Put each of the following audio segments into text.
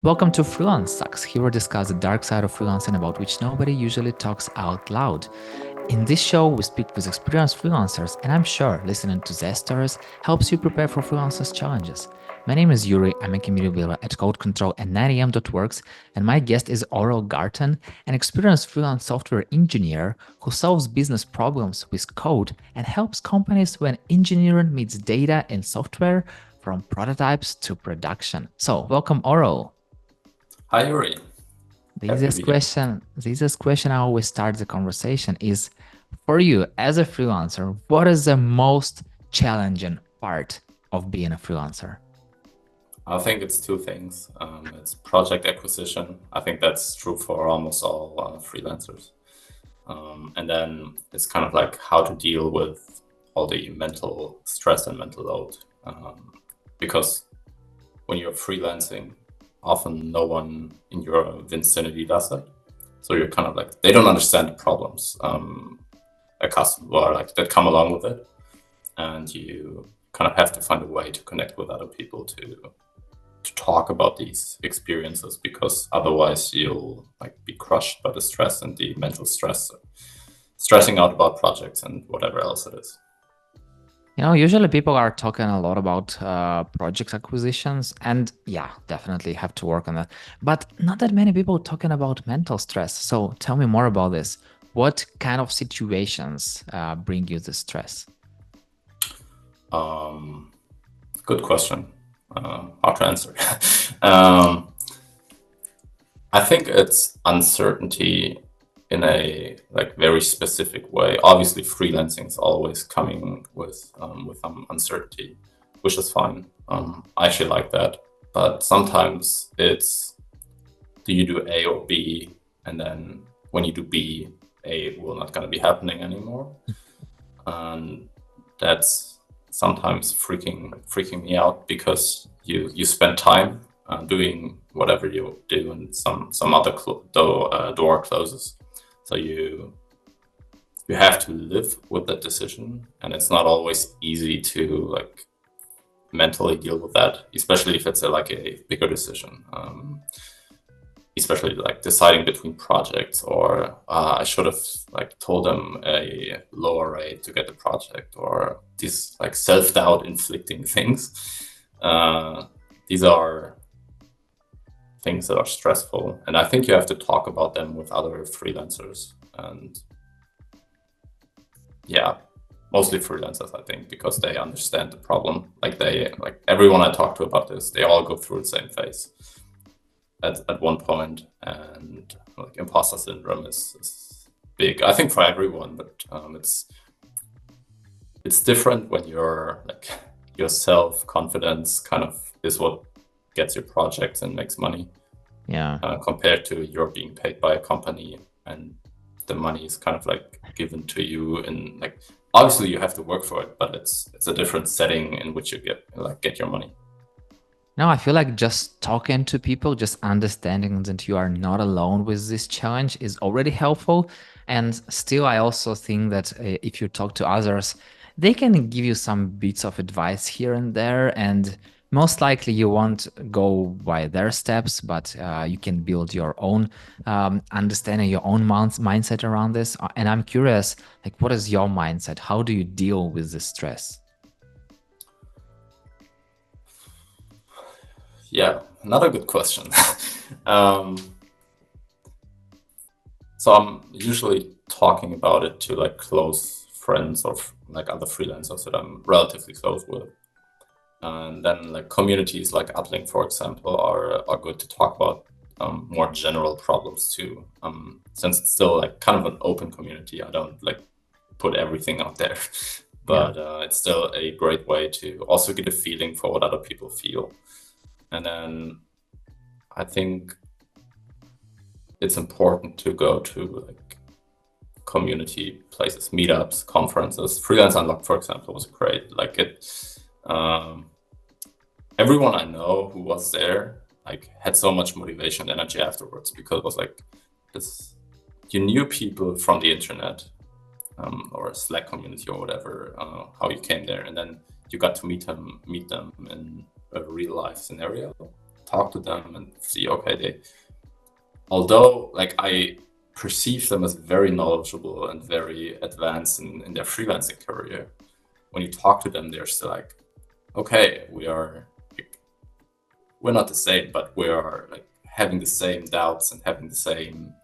Welcome to Freelance Sucks. Here we discuss the dark side of freelancing about which nobody usually talks out loud. In this show, we speak with experienced freelancers, and I'm sure listening to their stories helps you prepare for freelancers' challenges. My name is Yuri, I'm a community builder at Code Control and 9am.works, and my guest is Orell Garten, an experienced freelance software engineer who solves business problems with code and helps companies when engineering meets data in software from prototypes to production. So, welcome, Orell. Hi, Yuri. The Happy to easiest be here. question, the easiest question I always start the conversation is for you as a freelancer, what is the most challenging part of being a freelancer? I think it's two things. It's project acquisition. I think that's true for almost all freelancers. And then it's kind of like how to deal with all the mental stress and mental load. Because when you're freelancing, often no one in your vicinity does that. So you're kind of like, they don't understand the problems a customer or like that come along with it. And you kind of have to find a way to connect with other people to talk about these experiences, because otherwise you'll like be crushed by the stress and the mental stress, stressing out about projects and whatever else it is. Usually people are talking a lot about project acquisitions, and yeah, definitely have to work on that. But not that many people talking about mental stress. So tell me more about this. What kind of situations bring you the stress? Good question. Hard to answer. um, I think it's uncertainty in a like very specific way. Obviously, freelancing is always coming with uncertainty, which is fine. I actually like that, but sometimes it's, do you do A or B, and then when you do B, A will not going to be happening anymore, and that's sometimes freaking me out, because you spend time doing whatever you do, and some other door closes, so you have to live with that decision, and it's not always easy to like mentally deal with that, especially if it's like a bigger decision. Especially like deciding between projects, or I should have like told them a lower rate to get the project, or these like self-doubt inflicting things. Uh, these are things that are stressful, and I think you have to talk about them with other freelancers, and yeah, mostly freelancers, I think, because they understand the problem. Like everyone I talk to about this, they all go through the same phase at one point, and like imposter syndrome is big, I think, for everyone, but it's different when you're like, your self-confidence kind of is what gets your projects and makes money, Yeah. compared to you're being paid by a company, and the money is kind of like given to you, and like obviously you have to work for it, but it's a different setting in which you get your money. No, I feel like just talking to people, just understanding that you are not alone with this challenge is already helpful. And still, I also think that if you talk to others, they can give you some bits of advice here and there. And most likely you won't go by their steps, but you can build your own understanding, your own mindset around this. And I'm curious, like, what is your mindset? How do you deal with the stress? Yeah, another good question. um, So I'm usually talking about it to like close friends, or like other freelancers that I'm relatively close with. And then like communities like Uplink, for example, are good to talk about more general problems too. Since it's still like kind of an open community, I don't like put everything out there, Yeah. but it's still a great way to also get a feeling for what other people feel. And then I think it's important to go to like community places, meetups, conferences. Freelance Unlocked, for example, was great. Like it, everyone I know who was there like had so much motivation and energy afterwards, because it was like this, you knew people from the internet, or Slack community or whatever, how you came there, and then you got to meet them in a real life scenario. talk to them and see, okay, although like I perceive them as very knowledgeable and very advanced in their freelancing career, when you talk to them, they're still like, okay, we're not the same, but we are like having the same doubts and having the same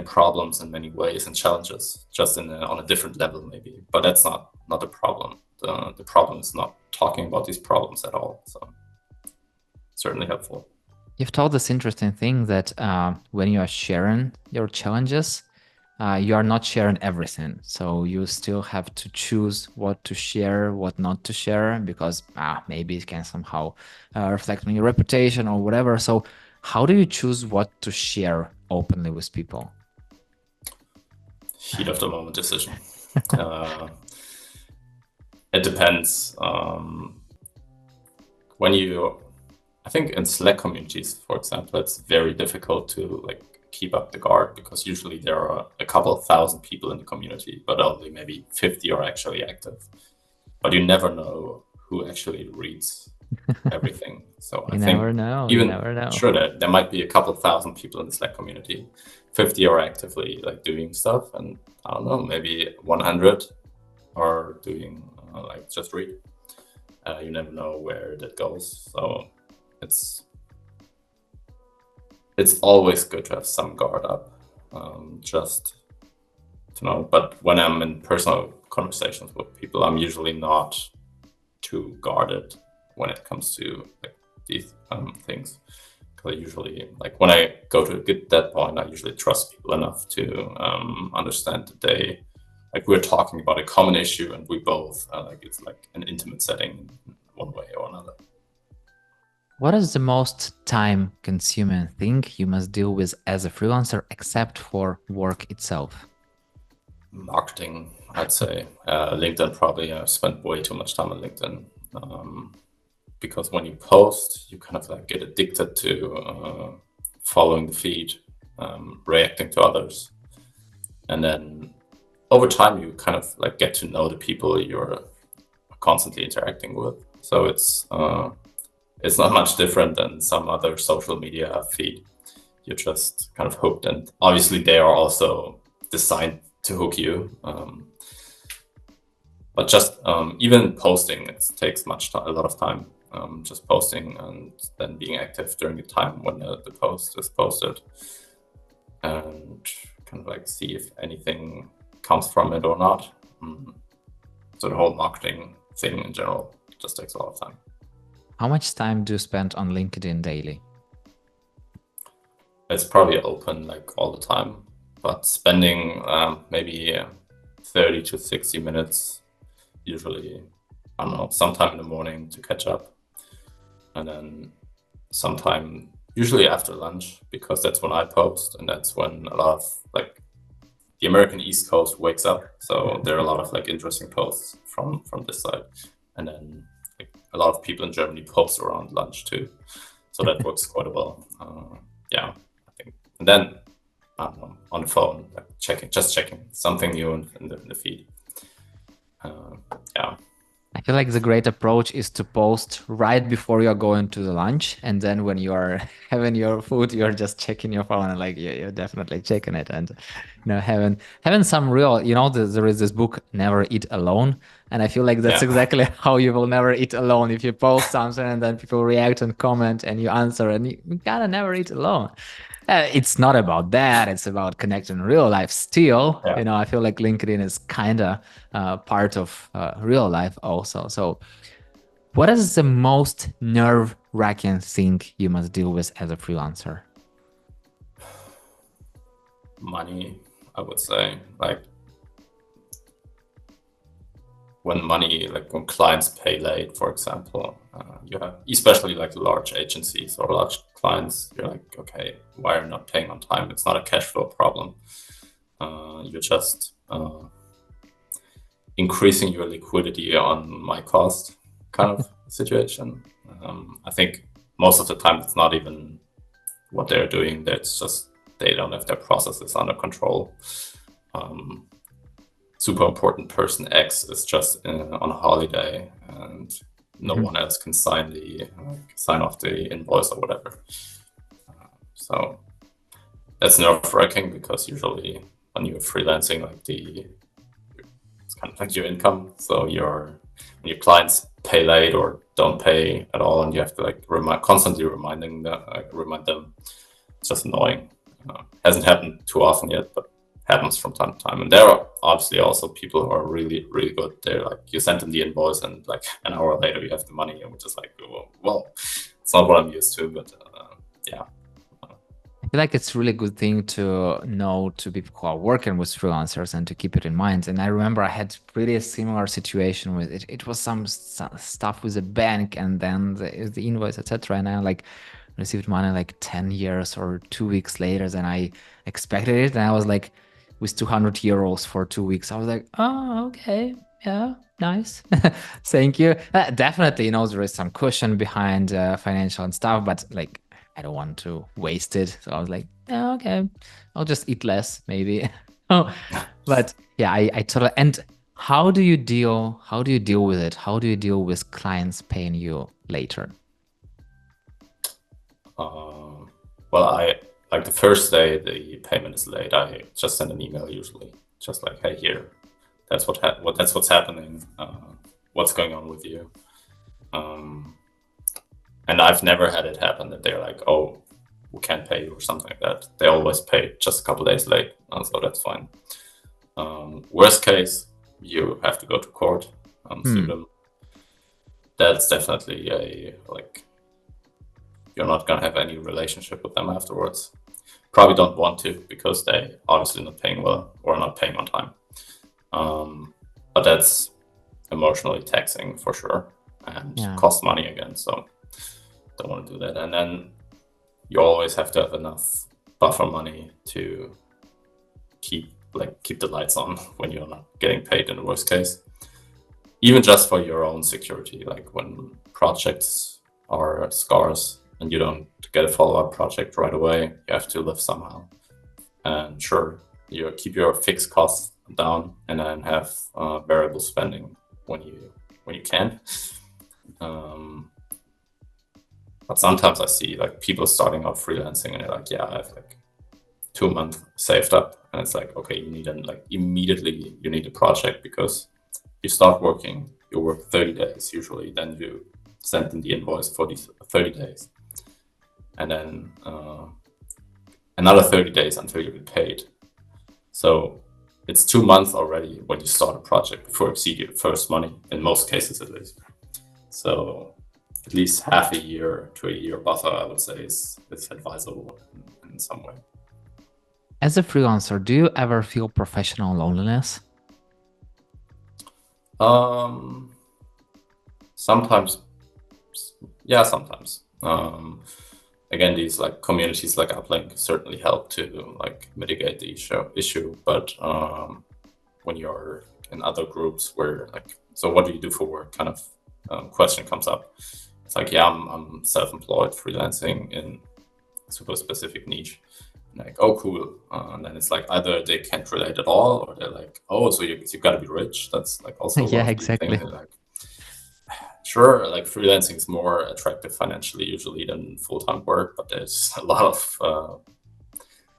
problems in many ways and challenges, just on a different level maybe. But that's not the problem. The problem is not talking about these problems at all. So certainly helpful. You've told this interesting thing that when you are sharing your challenges, you are not sharing everything. So you still have to choose what to share, what not to share, because maybe it can somehow reflect on your reputation or whatever. So how do you choose what to share openly with people? Heat of the moment decision. It depends. I think in Slack communities, for example, it's very difficult to like keep up the guard because usually there are a couple of thousand people in the community, but only maybe 50 are actually active. But you never know who actually reads everything. So I think never know. Even you never know. Sure, there might be a couple of thousand people in the Slack community. 50 are actively like doing stuff, and I don't know, maybe 100 are doing like just read. You never know where that goes. So it's always good to have some guard up, just to know. But when I'm in personal conversations with people, I'm usually not too guarded when it comes to like these things. Because I usually, like when I go to get that point, I usually trust people enough to understand that we're talking about a common issue, and we both like it's like an intimate setting in one way or another. What is the most time-consuming thing you must deal with as a freelancer, except for work itself? Marketing, I'd say. LinkedIn, probably. I spent way too much time on LinkedIn. Because when you post, you kind of like get addicted to following the feed, reacting to others. And then over time, you kind of like get to know the people you're constantly interacting with. So it's not much different than some other social media feed. You're just kind of hooked, and obviously they are also designed to hook you. But just even posting, it takes a lot of time. Just posting and then being active during the time when the post is posted, and kind of like see if anything comes from it or not. So the whole marketing thing in general just takes a lot of time. How much time do you spend on LinkedIn daily? It's probably open like all the time, but spending maybe 30 to 60 minutes, usually, I don't know, sometime in the morning to catch up. And then sometime, usually after lunch, because that's when I post, and that's when a lot of like the American East Coast wakes up. So there are a lot of like interesting posts from this side. And then like, a lot of people in Germany post around lunch too. So that works quite well. Yeah, I think. And then I don't know, on the phone, like checking something new in the feed. Yeah. I feel like the great approach is to post right before you're going to the lunch, and then when you're having your food, you're just checking your phone, and like you're definitely checking it, and having some real, there is this book Never Eat Alone, and I feel like that's exactly how you will never eat alone. If you post something and then people react and comment and you answer, and you gotta never eat alone. It's not about that. It's about connecting in real life still. Yeah. I feel like LinkedIn is kind of part of real life also. So what is the most nerve-wracking thing you must deal with as a freelancer? Money, I would say. Like when clients pay late, for example, you have, especially like large agencies or large clients, you're like, okay, why are you not paying on time? It's not a cash flow problem. You're just increasing your liquidity on my cost kind of situation. I think most of the time it's not even what they're doing. That's just they don't have their processes under control. Super important person X is just on a holiday, and no one else can sign off the invoice or whatever. So that's nerve-wracking because usually when you're freelancing, it's kind of like your income. So when your clients pay late or don't pay at all, and you have to constantly remind them. It's just annoying. Hasn't happened too often yet, but happens from time to time. And there are obviously also people who are really, really good. They're like, you send them the invoice and like an hour later you have the money, and we're just like, well, it's not what I'm used to, but yeah. I feel like it's a really good thing to know to people who are working with freelancers and to keep it in mind. And I remember I had really a similar situation with it. It was some stuff with a bank and then the invoice, etc. And I like received money like 10 years or 2 weeks later than I expected it. And I was like, with 200 euros for 2 weeks. I was like, oh, okay. Yeah, nice. Thank you. Definitely, there is some cushion behind financial and stuff, but like, I don't want to waste it. So I was like, yeah, okay, I'll just eat less maybe. Oh, but yeah, I totally. And how do you deal with it? How do you deal with clients paying you later? Well, I like the first day the payment is late, I just send an email usually, just like, hey, here, that's what's happening. What's going on with you? And I've never had it happen that they're like, oh, we can't pay you or something like that. They always pay just a couple days late, so that's fine. Worst case, you have to go to court, sue them. That's definitely you're not gonna have any relationship with them afterwards. Probably don't want to because they obviously not paying well or not paying on time. But that's emotionally taxing for sure and costs money again. So don't want to do that. And then you always have to have enough buffer money to keep the lights on when you're not getting paid in the worst case. Even just for your own security, like when projects are scarce and you don't get a follow-up project right away, you have to live somehow. And sure, you keep your fixed costs down and then have variable spending when you can. But sometimes I see like people starting out freelancing and they're like, yeah, I have like 2 months saved up, and it's like, okay, you need immediately you need a project because you start working, you work 30 days usually, then you send in the invoice for these 30 days, and then another 30 days until you get paid. So it's 2 months already when you start a project before you see your first money, in most cases at least. So at least half a year to a year buffer, I would say, is advisable in some way. As a freelancer, do you ever feel professional loneliness? Sometimes, yeah, sometimes. Again, these like communities like Uplink certainly help to like mitigate the issue. But when you're in other groups where like, so what do you do for work kind of question comes up. It's like, yeah, I'm self-employed freelancing in a super specific niche. And like, oh, cool. And then it's like either they can't relate at all, or they're like, oh, so you got to be rich. That's like also Yeah, one of the exactly. things. Like, sure, like freelancing is more attractive financially usually than full-time work, but there's a lot of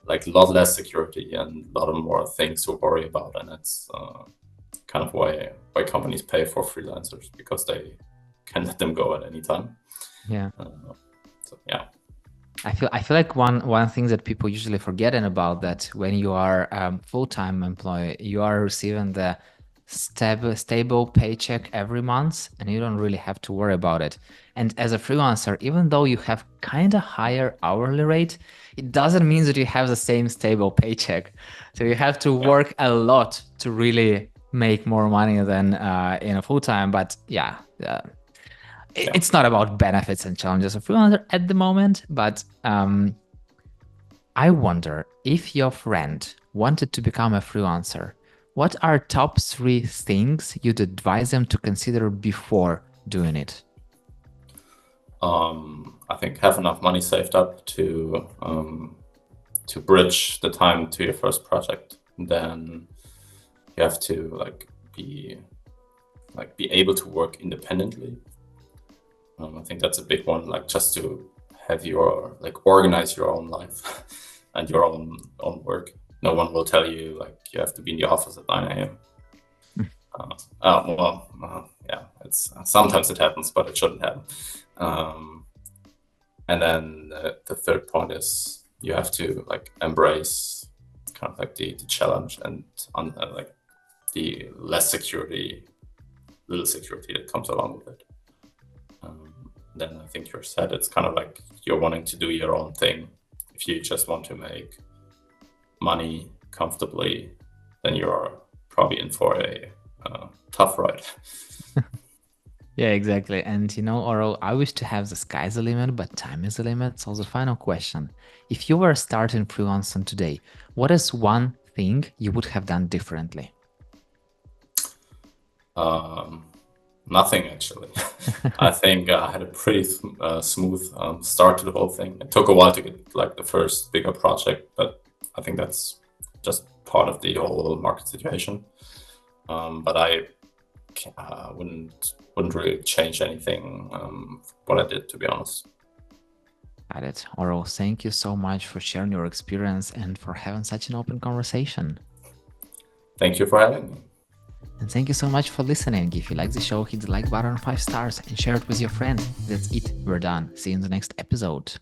like a lot less security and a lot of more things to worry about, and that's kind of why companies pay for freelancers, because they can let them go at any time. Yeah. So yeah. I feel like one thing that people usually forget about that when you are full-time employee, you are receiving the stable paycheck every month, and you don't really have to worry about it. And as a freelancer, even though you have kind of higher hourly rate, it doesn't mean that you have the same stable paycheck. So you have to work a lot to really make more money than in a full-time. But yeah. It's not about benefits and challenges of freelancer at the moment, but I wonder if your friend wanted to become a freelancer, what are top 3 things you'd advise them to consider before doing it? I think have enough money saved up to bridge the time to your first project. And then you have to be able to work independently. I think that's a big one, like just to have your, like, organize your own life and your own work. No one will tell you like you have to be in the office at 9 a.m. Yeah, it's sometimes it happens, but it shouldn't happen. And then the third point is you have to like embrace kind of like the challenge and like the little security that comes along with it. Then I think you're set. It's kind of like you're wanting to do your own thing. If you just want to make money comfortably, then you're probably in for a tough ride. Yeah, exactly. And Orell, I wish to have the sky's the limit, but time is the limit. So the final question, if you were starting freelancing today, what is one thing you would have done differently? Nothing, actually. I think I had a pretty smooth start to the whole thing. It took a while to get like the first bigger project, but I think that's just part of the whole market situation. But I wouldn't really change anything what I did, to be honest. Got it. Orell, thank you so much for sharing your experience and for having such an open conversation. Thank you for having me. And thank you so much for listening. If you like the show, hit the like button, 5 stars, and share it with your friends. That's it. We're done. See you in the next episode.